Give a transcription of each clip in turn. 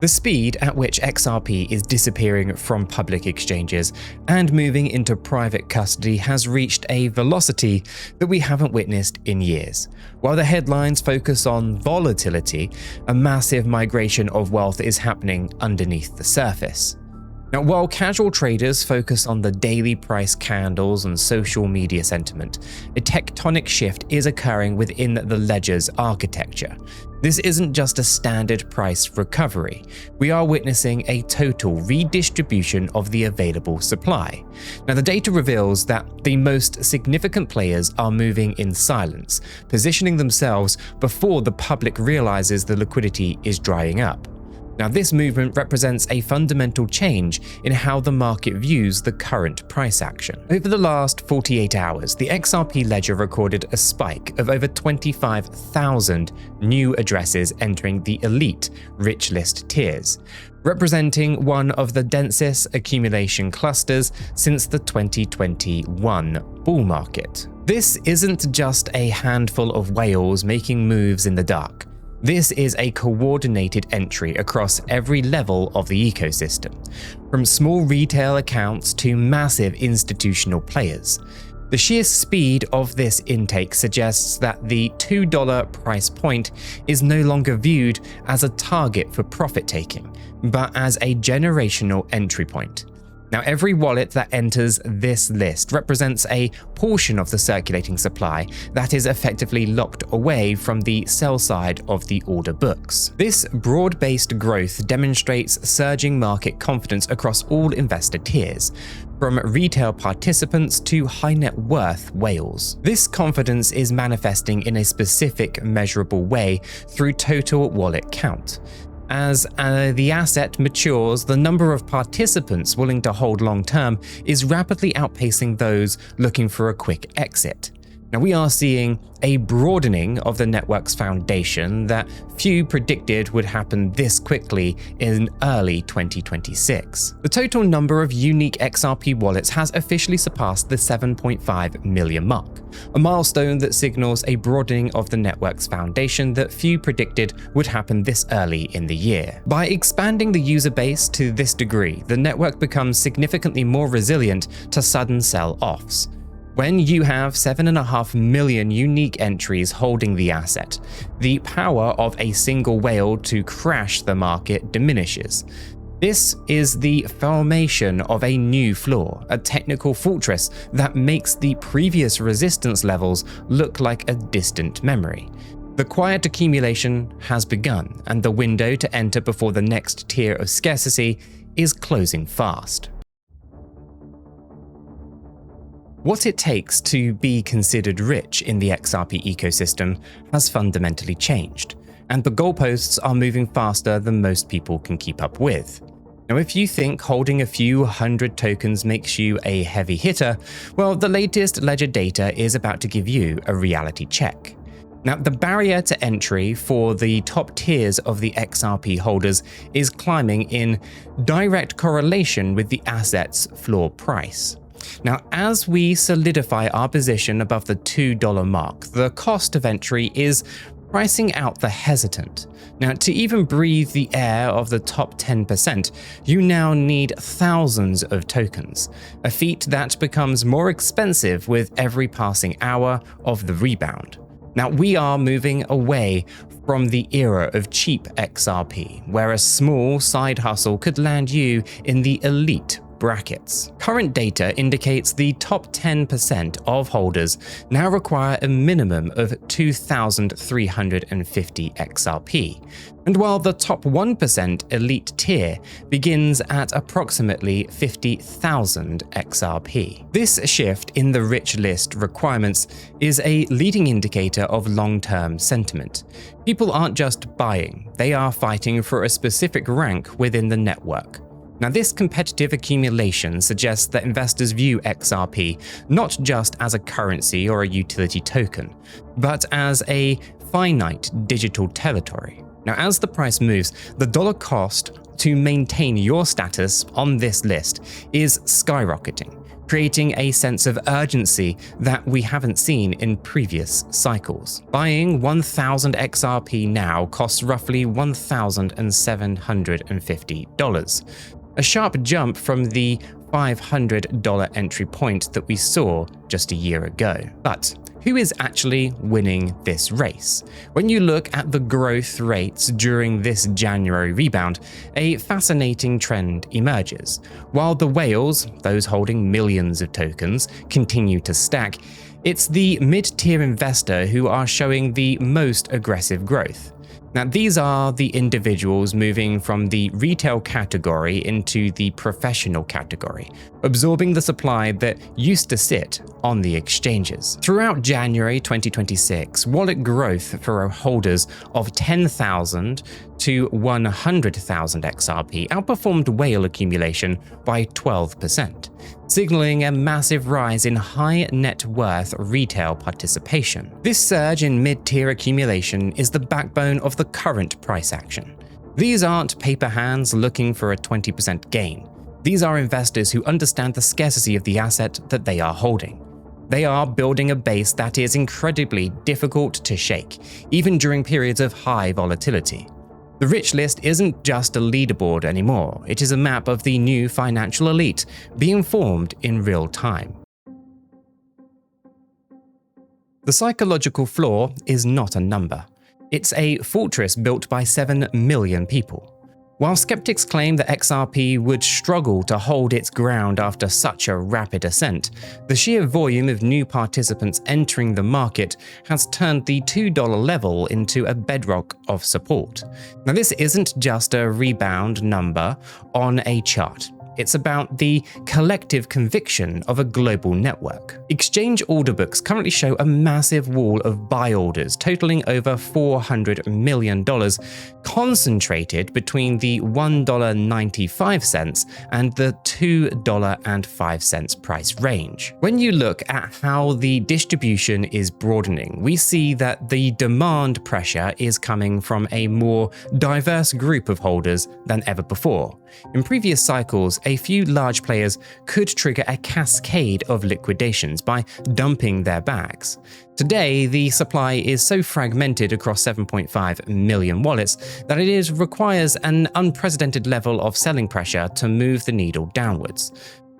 The speed at which XRP is disappearing from public exchanges and moving into private custody has reached a velocity that we haven't witnessed in years. While the headlines focus on volatility, a massive migration of wealth is happening underneath the surface. Now, while casual traders focus on the daily price candles and social media sentiment, a tectonic shift is occurring within the ledger's architecture. This isn't just a standard price recovery. We are witnessing a total redistribution of the available supply. Now, the data reveals that the most significant players are moving in silence, positioning themselves before the public realizes the liquidity is drying up. Now, this movement represents a fundamental change in how the market views the current price action. Over the last 48 hours, the XRP ledger recorded a spike of over 25,000 new addresses entering the elite rich list tiers, representing one of the densest accumulation clusters since the 2021 bull market. This isn't just a handful of whales making moves in the dark. This is a coordinated entry across every level of the ecosystem, from small retail accounts to massive institutional players. The sheer speed of this intake suggests that the $2 price point is no longer viewed as a target for profit taking, but as a generational entry point. Now, every wallet that enters this list represents a portion of the circulating supply that is effectively locked away from the sell side of the order books. This broad-based growth demonstrates surging market confidence across all investor tiers, from retail participants to high net worth whales. This confidence is manifesting in a specific measurable way through total wallet count. As the asset matures, the number of participants willing to hold long-term is rapidly outpacing those looking for a quick exit. Now, we are seeing a broadening of the network's foundation that few predicted would happen this quickly in early 2026. The total number of unique XRP wallets has officially surpassed the 7.5 million mark, a milestone that signals a broadening of the network's foundation that few predicted would happen this early in the year. By expanding the user base to this degree, the network becomes significantly more resilient to sudden sell-offs. When you have 7.5 million unique entries holding the asset, the power of a single whale to crash the market diminishes. This is the formation of a new floor, a technical fortress that makes the previous resistance levels look like a distant memory. The quiet accumulation has begun, and the window to enter before the next tier of scarcity is closing fast. What it takes to be considered rich in the XRP ecosystem has fundamentally changed, and the goalposts are moving faster than most people can keep up with. Now, if you think holding a few hundred tokens makes you a heavy hitter, well, the latest ledger data is about to give you a reality check. Now, the barrier to entry for the top tiers of the XRP holders is climbing in direct correlation with the asset's floor price. Now, as we solidify our position above the $2 mark, the cost of entry is pricing out the hesitant. Now, to even breathe the air of the top 10%, you now need thousands of tokens, a feat that becomes more expensive with every passing hour of the rebound. Now, we are moving away from the era of cheap XRP, where a small side hustle could land you in the elite brackets. Current data indicates the top 10% of holders now require a minimum of 2,350 XRP, and while the top 1% elite tier begins at approximately 50,000 XRP. This shift in the rich list requirements is a leading indicator of long-term sentiment. People aren't just buying, they are fighting for a specific rank within the network. Now, this competitive accumulation suggests that investors view XRP not just as a currency or a utility token, but as a finite digital territory. Now, as the price moves, the dollar cost to maintain your status on this list is skyrocketing. creating a sense of urgency that we haven't seen in previous cycles. Buying 1,000 XRP now costs roughly $1,750, a sharp jump from the $500 entry point that we saw just a year ago. But who is actually winning this race? When you look at the growth rates during this January rebound, a fascinating trend emerges. While the whales, those holding millions of tokens, continue to stack, it's the mid-tier investor who are showing the most aggressive growth. Now, these are the individuals moving from the retail category into the professional category, absorbing the supply that used to sit on the exchanges. Throughout January 2026, wallet growth for holders of 10,000 to 100,000 XRP outperformed whale accumulation by 12%, signaling a massive rise in high net worth retail participation. This surge in mid-tier accumulation is the backbone of the current price action. These aren't paper hands looking for a 20% gain. These are investors who understand the scarcity of the asset that they are holding. They are building a base that is incredibly difficult to shake, even during periods of high volatility. The rich list isn't just a leaderboard anymore, it is a map of the new financial elite being formed in real time. The psychological floor is not a number. It's a fortress built by 7 million people. While skeptics claim that XRP would struggle to hold its ground after such a rapid ascent, the sheer volume of new participants entering the market has turned the $2 level into a bedrock of support. Now, this isn't just a rebound number on a chart. It's about the collective conviction of a global network. Exchange order books currently show a massive wall of buy orders totaling over $400 million, concentrated between the $1.95 and the $2.05 price range. When you look at how the distribution is broadening, we see that the demand pressure is coming from a more diverse group of holders than ever before. In previous cycles, a few large players could trigger a cascade of liquidations by dumping their bags. Today, the supply is so fragmented across 7.5 million wallets that it requires an unprecedented level of selling pressure to move the needle downwards.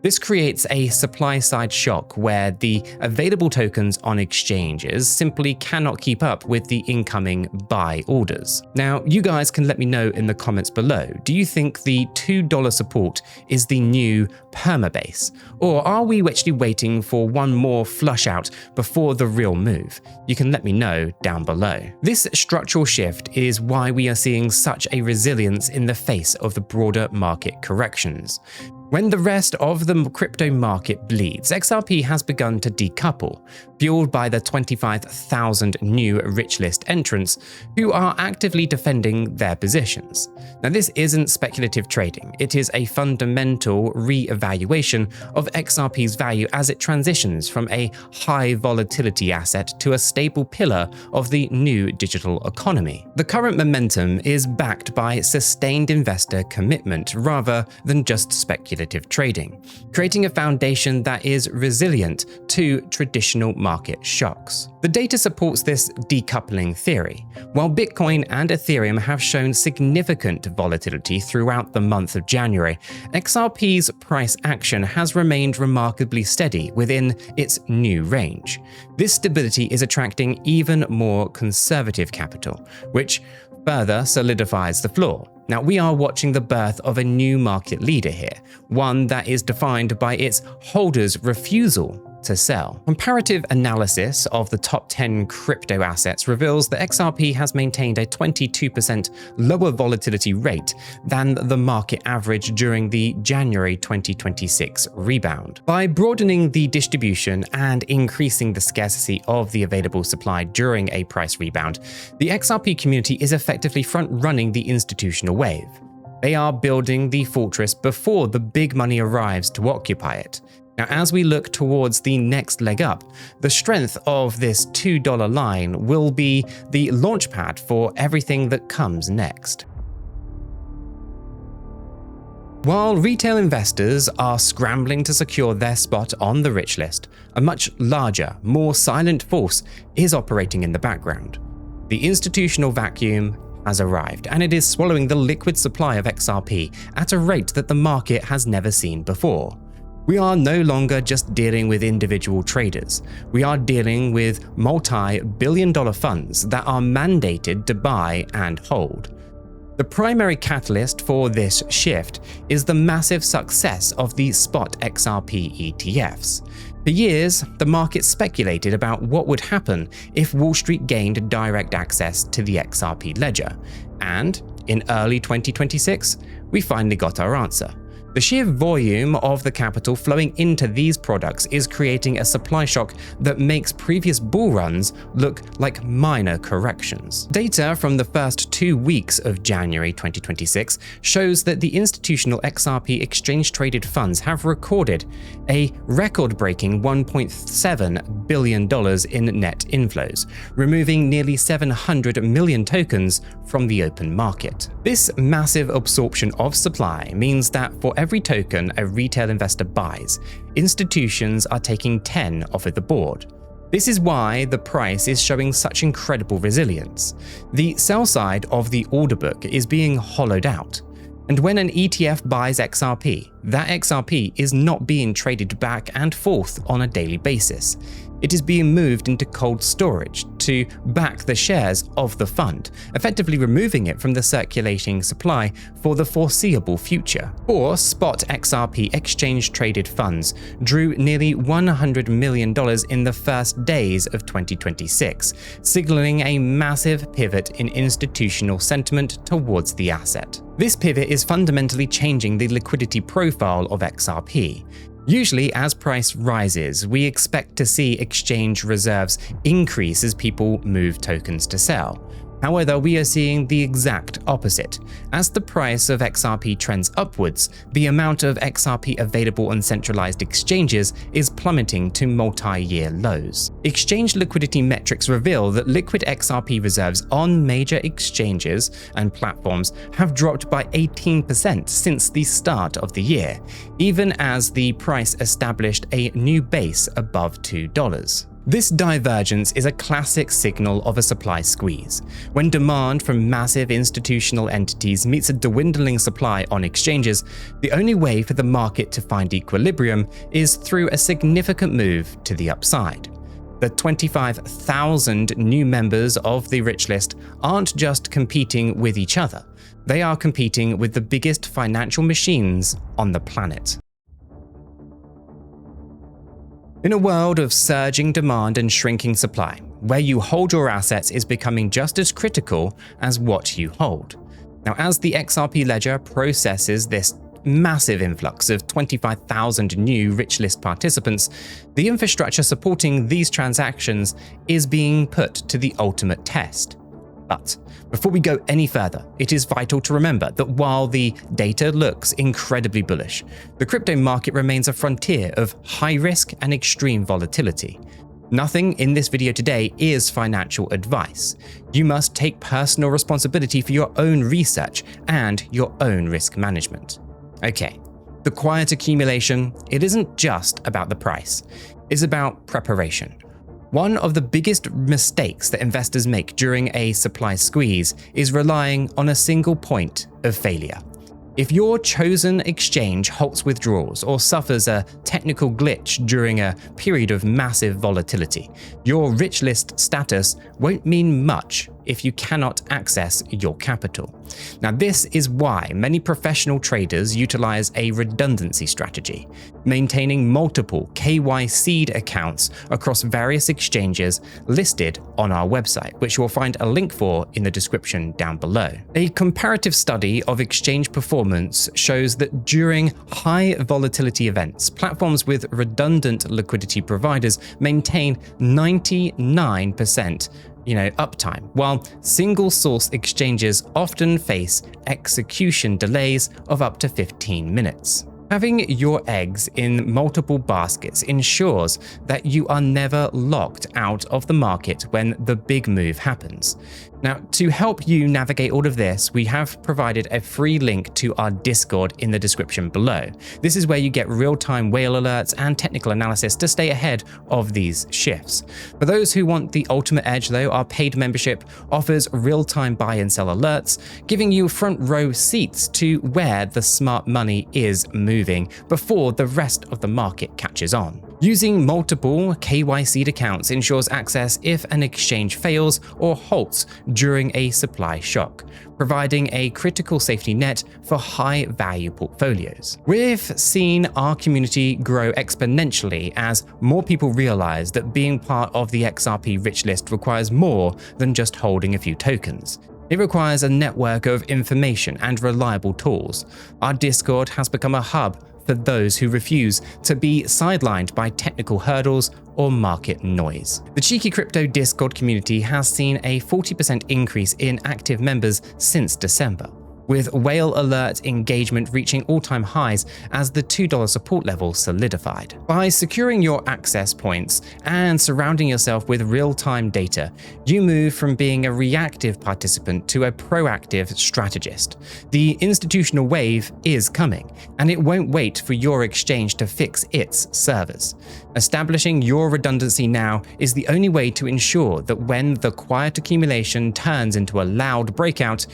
This creates a supply-side shock where the available tokens on exchanges simply cannot keep up with the incoming buy orders. Now, you guys can let me know in the comments below, do you think the $2 support is the new permabase? Or are we actually waiting for one more flush out before the real move? You can let me know down below. This structural shift is why we are seeing such a resilience in the face of the broader market corrections. When the rest of the crypto market bleeds, XRP has begun to decouple, fueled by the 25,000 new rich list entrants who are actively defending their positions. Now, this isn't speculative trading, it is a fundamental re-evaluation of XRP's value as it transitions from a high volatility asset to a stable pillar of the new digital economy. The current momentum is backed by sustained investor commitment rather than just speculative trading, creating a foundation that is resilient to traditional market shocks. The data supports this decoupling theory. While Bitcoin and Ethereum have shown significant volatility throughout the month of January, XRP's price action has remained remarkably steady within its new range. This stability is attracting even more conservative capital, which further solidifies the floor. Now, we are watching the birth of a new market leader here, one that is defined by its holders' refusal to sell. Comparative analysis of the top 10 crypto assets reveals that XRP has maintained a 22% lower volatility rate than the market average during the January 2026 rebound. By broadening the distribution and increasing the scarcity of the available supply during a price rebound, the XRP community is effectively front-running the institutional wave. They are building the fortress before the big money arrives to occupy it. Now, as we look towards the next leg up, the strength of this $2 line will be the launchpad for everything that comes next. While retail investors are scrambling to secure their spot on the rich list, a much larger, more silent force is operating in the background. The institutional vacuum has arrived, and it is swallowing the liquid supply of XRP at a rate that the market has never seen before. We are no longer just dealing with individual traders. We are dealing with multi-billion-dollar funds that are mandated to buy and hold. The primary catalyst for this shift is the massive success of the spot XRP ETFs. For years, the market speculated about what would happen if Wall Street gained direct access to the XRP ledger, and in early 2026, we finally got our answer. The sheer volume of the capital flowing into these products is creating a supply shock that makes previous bull runs look like minor corrections. Data from the first 2 weeks of January 2026 shows that the institutional XRP exchange-traded funds have recorded a record-breaking $1.7 billion in net inflows, removing nearly 700 million tokens from the open market. This massive absorption of supply means that for every token a retail investor buys, institutions are taking 10 off of the board. This is why the price is showing such incredible resilience. The sell side of the order book is being hollowed out. And when an ETF buys XRP, that XRP is not being traded back and forth on a daily basis. It is being moved into cold storage to back the shares of the fund, effectively removing it from the circulating supply for the foreseeable future. 4 spot XRP exchange-traded funds drew nearly $100 million in the first days of 2026, signaling a massive pivot in institutional sentiment towards the asset. This pivot is fundamentally changing the liquidity profile of XRP. Usually, as price rises, we expect to see exchange reserves increase as people move tokens to sell. However, we are seeing the exact opposite. As the price of XRP trends upwards, the amount of XRP available on centralized exchanges is plummeting to multi-year lows. Exchange liquidity metrics reveal that liquid XRP reserves on major exchanges and platforms have dropped by 18% since the start of the year, even as the price established a new base above $2. This divergence is a classic signal of a supply squeeze. When demand from massive institutional entities meets a dwindling supply on exchanges, the only way for the market to find equilibrium is through a significant move to the upside. The 25,000 new members of the rich list aren't just competing with each other, they are competing with the biggest financial machines on the planet. In a world of surging demand and shrinking supply, where you hold your assets is becoming just as critical as what you hold. Now, as the XRP ledger processes this massive influx of 25,000 new rich list participants, the infrastructure supporting these transactions is being put to the ultimate test. But before we go any further, it is vital to remember that while the data looks incredibly bullish, the crypto market remains a frontier of high risk and extreme volatility. Nothing in this video today is financial advice. You must take personal responsibility for your own research and your own risk management. Okay, the quiet accumulation, it isn't just about the price, it's about preparation. One of the biggest mistakes that investors make during a supply squeeze is relying on a single point of failure. If your chosen exchange halts withdrawals or suffers a technical glitch during a period of massive volatility, your rich list status won't mean much if you cannot access your capital. Now, this is why many professional traders utilize a redundancy strategy, maintaining multiple KYC'd accounts across various exchanges listed on our website, which you will find a link for in the description down below. A comparative study of exchange performance shows that during high volatility events, platforms with redundant liquidity providers maintain 99% uptime, while single source exchanges often face execution delays of up to 15 minutes. Having your eggs in multiple baskets ensures that you are never locked out of the market when the big move happens. Now, to help you navigate all of this, we have provided a free link to our Discord in the description below. This is where you get real-time whale alerts and technical analysis to stay ahead of these shifts. For those who want the ultimate edge though, our paid membership offers real-time buy and sell alerts, giving you front row seats to where the smart money is moving before the rest of the market catches on. Using multiple KYC'd accounts ensures access if an exchange fails or halts during a supply shock, providing a critical safety net for high-value portfolios. We've seen our community grow exponentially as more people realize that being part of the XRP rich list requires more than just holding a few tokens. It requires a network of information and reliable tools. Our Discord has become a hub for those who refuse to be sidelined by technical hurdles or market noise. The Cheeky Crypto Discord community has seen a 40% increase in active members since December, with whale alert engagement reaching all-time highs as the $2 support level solidified. By securing your access points and surrounding yourself with real-time data, you move from being a reactive participant to a proactive strategist. The institutional wave is coming, and it won't wait for your exchange to fix its servers. Establishing your redundancy now is the only way to ensure that when the quiet accumulation turns into a loud breakout,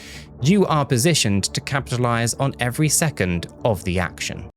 you are positioned to capitalize on every second of the action.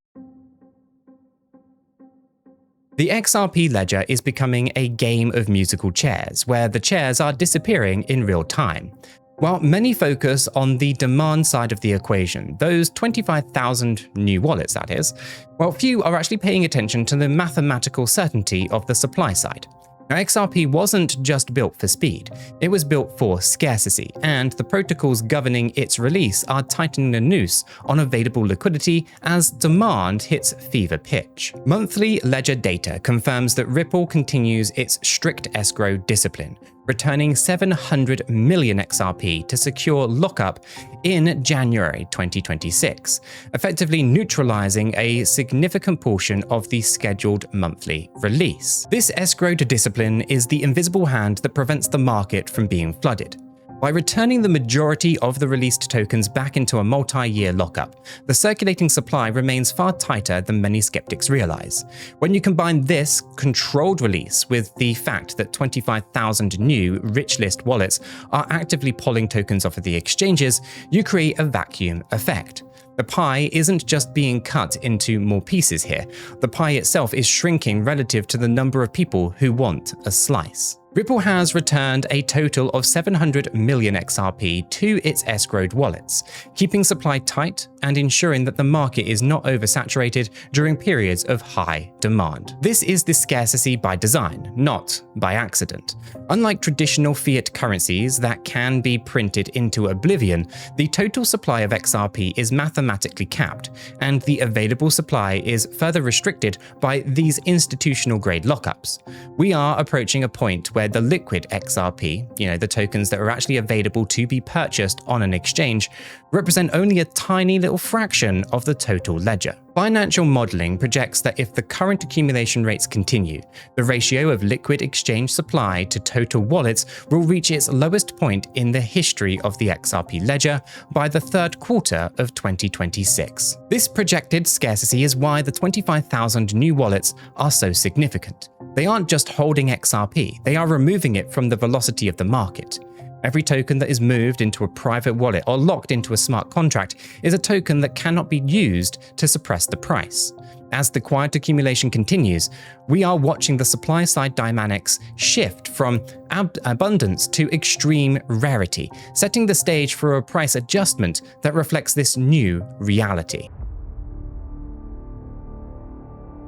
The XRP ledger is becoming a game of musical chairs, where the chairs are disappearing in real time. While many focus on the demand side of the equation, those 25,000 new wallets that is, while few are actually paying attention to the mathematical certainty of the supply side. Now, XRP wasn't just built for speed, it was built for scarcity, and the protocols governing its release are tightening the noose on available liquidity as demand hits fever pitch. Monthly ledger data confirms that Ripple continues its strict escrow discipline, returning 700 million XRP to secure lockup in January 2026, effectively neutralizing a significant portion of the scheduled monthly release. This escrowed discipline is the invisible hand that prevents the market from being flooded. By returning the majority of the released tokens back into a multi-year lockup, the circulating supply remains far tighter than many skeptics realize. When you combine this controlled release with the fact that 25,000 new rich list wallets are actively pulling tokens off of the exchanges, you create a vacuum effect. The pie isn't just being cut into more pieces here, the pie itself is shrinking relative to the number of people who want a slice. Ripple has returned a total of 700 million XRP to its escrowed wallets, keeping supply tight and ensuring that the market is not oversaturated during periods of high demand. This is the scarcity by design, not by accident. Unlike traditional fiat currencies that can be printed into oblivion, the total supply of XRP is mathematically capped, and the available supply is further restricted by these institutional-grade lockups. We are approaching a point where the liquid XRP, the tokens that are actually available to be purchased on an exchange, represent only a tiny little fraction of the total ledger. Financial modeling projects that if the current accumulation rates continue, the ratio of liquid exchange supply to total wallets will reach its lowest point in the history of the XRP ledger by the third quarter of 2026. This projected scarcity is why the 25,000 new wallets are so significant. They aren't just holding XRP, they are removing it from the velocity of the market. Every token that is moved into a private wallet or locked into a smart contract is a token that cannot be used to suppress the price. As the quiet accumulation continues, we are watching the supply-side dynamics shift from abundance to extreme rarity, setting the stage for a price adjustment that reflects this new reality.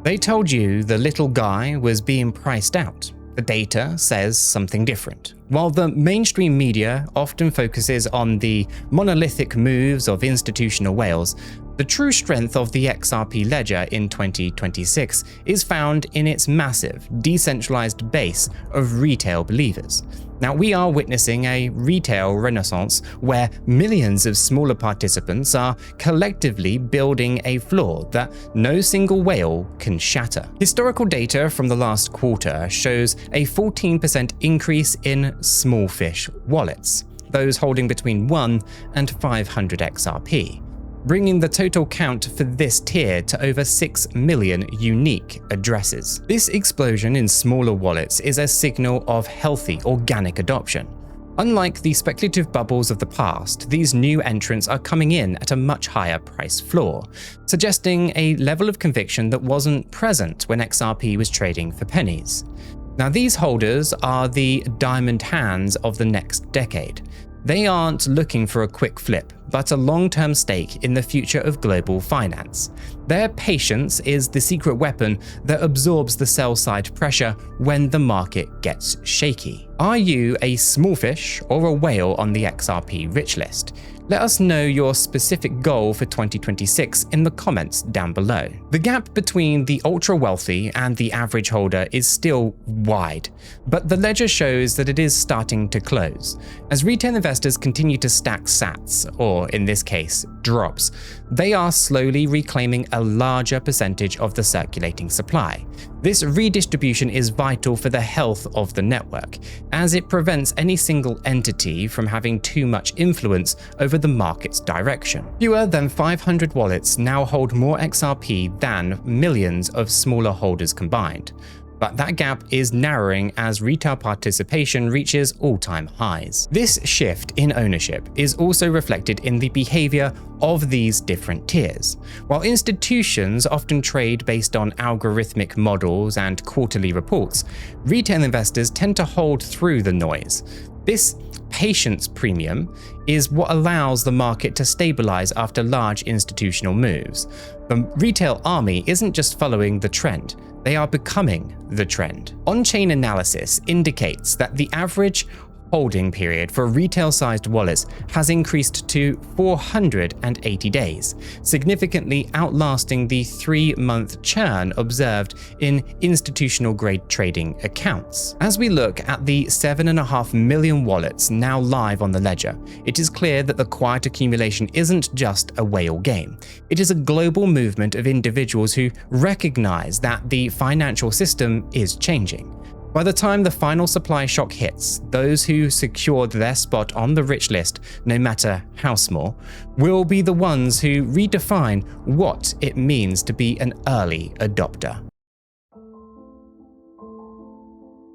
They told you the little guy was being priced out. The data says something different. While the mainstream media often focuses on the monolithic moves of institutional whales, The true strength of the XRP ledger in 2026 is found in its massive, decentralized base of retail believers. Now, we are witnessing a retail renaissance where millions of smaller participants are collectively building a floor that no single whale can shatter. Historical data from the last quarter shows a 14% increase in small fish wallets, those holding between 1 and 500 XRP, bringing the total count for this tier to over 6 million unique addresses. This explosion in smaller wallets is a signal of healthy organic adoption. Unlike the speculative bubbles of the past, these new entrants are coming in at a much higher price floor, suggesting a level of conviction that wasn't present when XRP was trading for pennies. Now, these holders are the diamond hands of the next decade. They aren't looking for a quick flip, but a long-term stake in the future of global finance. Their patience is the secret weapon that absorbs the sell-side pressure when the market gets shaky. Are you a small fish or a whale on the XRP rich list? Let us know your specific goal for 2026 in the comments down below. The gap between the ultra-wealthy and the average holder is still wide, but the ledger shows that it is starting to close. As retail investors continue to stack sats, or in this case, drops, they are slowly reclaiming a larger percentage of the circulating supply. This redistribution is vital for the health of the network, as it prevents any single entity from having too much influence over the market's direction. Fewer than 500 wallets now hold more XRP than millions of smaller holders combined. But that gap is narrowing as retail participation reaches all-time highs. This shift in ownership is also reflected in the behavior of these different tiers. While institutions often trade based on algorithmic models and quarterly reports, retail investors tend to hold through the noise. This patience premium is what allows the market to stabilize after large institutional moves. The retail army isn't just following the trend, they are becoming the trend. On-chain analysis indicates that the average holding period for retail-sized wallets has increased to 480 days, significantly outlasting the 3-month churn observed in institutional-grade trading accounts. As we look at the 7.5 million wallets now live on the ledger, it is clear that the quiet accumulation isn't just a whale game. It is a global movement of individuals who recognize that the financial system is changing. By the time the final supply shock hits, those who secured their spot on the rich list, no matter how small, will be the ones who redefine what it means to be an early adopter.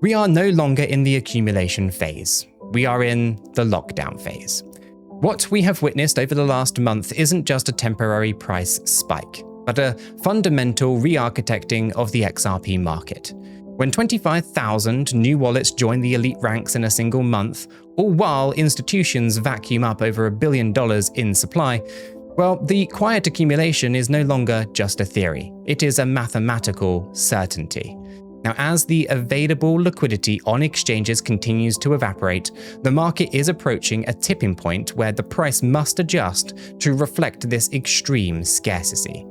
We are no longer in the accumulation phase. We are in the lockdown phase. What we have witnessed over the last month isn't just a temporary price spike, but a fundamental re-architecting of the XRP market. When 25,000 new wallets join the elite ranks in a single month, all while institutions vacuum up over $1 billion in supply, well, the quiet accumulation is no longer just a theory. It is a mathematical certainty. Now, as the available liquidity on exchanges continues to evaporate, the market is approaching a tipping point where the price must adjust to reflect this extreme scarcity.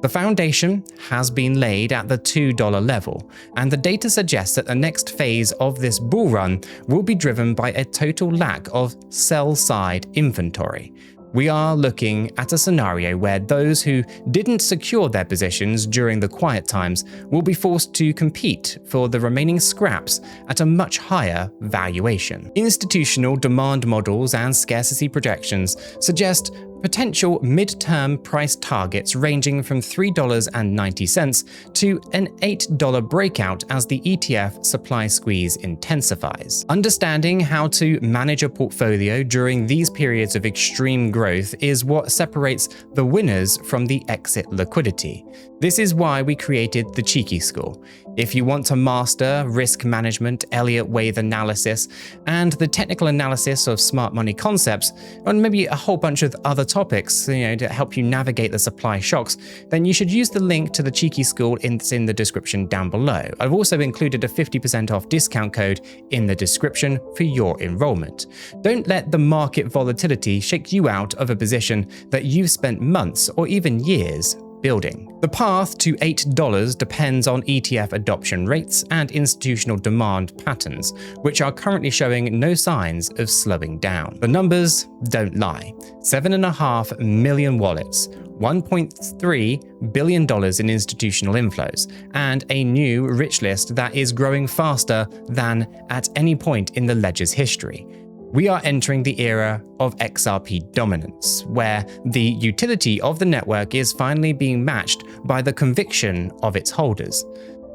The foundation has been laid at the $2 level, and the data suggests that the next phase of this bull run will be driven by a total lack of sell-side inventory. We are looking at a scenario where those who didn't secure their positions during the quiet times will be forced to compete for the remaining scraps at a much higher valuation. Institutional demand models and scarcity projections suggest potential mid-term price targets ranging from $3.90 to an $8 breakout as the ETF supply squeeze intensifies. Understanding how to manage a portfolio during these periods of extreme growth is what separates the winners from the exit liquidity. This is why we created the Cheeky School. If you want to master risk management, Elliott wave analysis, and the technical analysis of smart money concepts, and maybe a whole bunch of other topics, to help you navigate the supply shocks, then you should use the link to the Cheeky School in the description down below. I've also included a 50% off discount code in the description for your enrollment. Don't let the market volatility shake you out of a position that you've spent months or even years building. The path to $8 depends on ETF adoption rates and institutional demand patterns, which are currently showing no signs of slowing down. The numbers don't lie. 7.5 million wallets, $1.3 billion in institutional inflows, and a new rich list that is growing faster than at any point in the ledger's history. We are entering the era of XRP dominance, where the utility of the network is finally being matched by the conviction of its holders.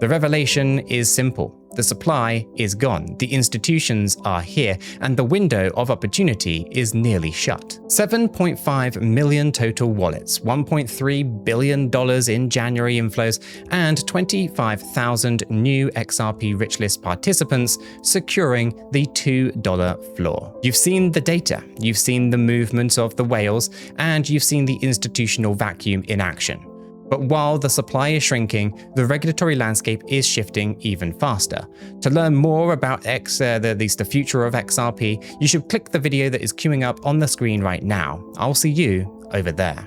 The revelation is simple. The supply is gone, the institutions are here, and the window of opportunity is nearly shut. 7.5 million total wallets, $1.3 billion in January inflows, and 25,000 new XRP rich list participants securing the $2 floor. You've seen the data, you've seen the movement of the whales, and you've seen the institutional vacuum in action. But while the supply is shrinking, the regulatory landscape is shifting even faster. To learn more about the future of XRP, you should click the video that is queuing up on the screen right now. I'll see you over there.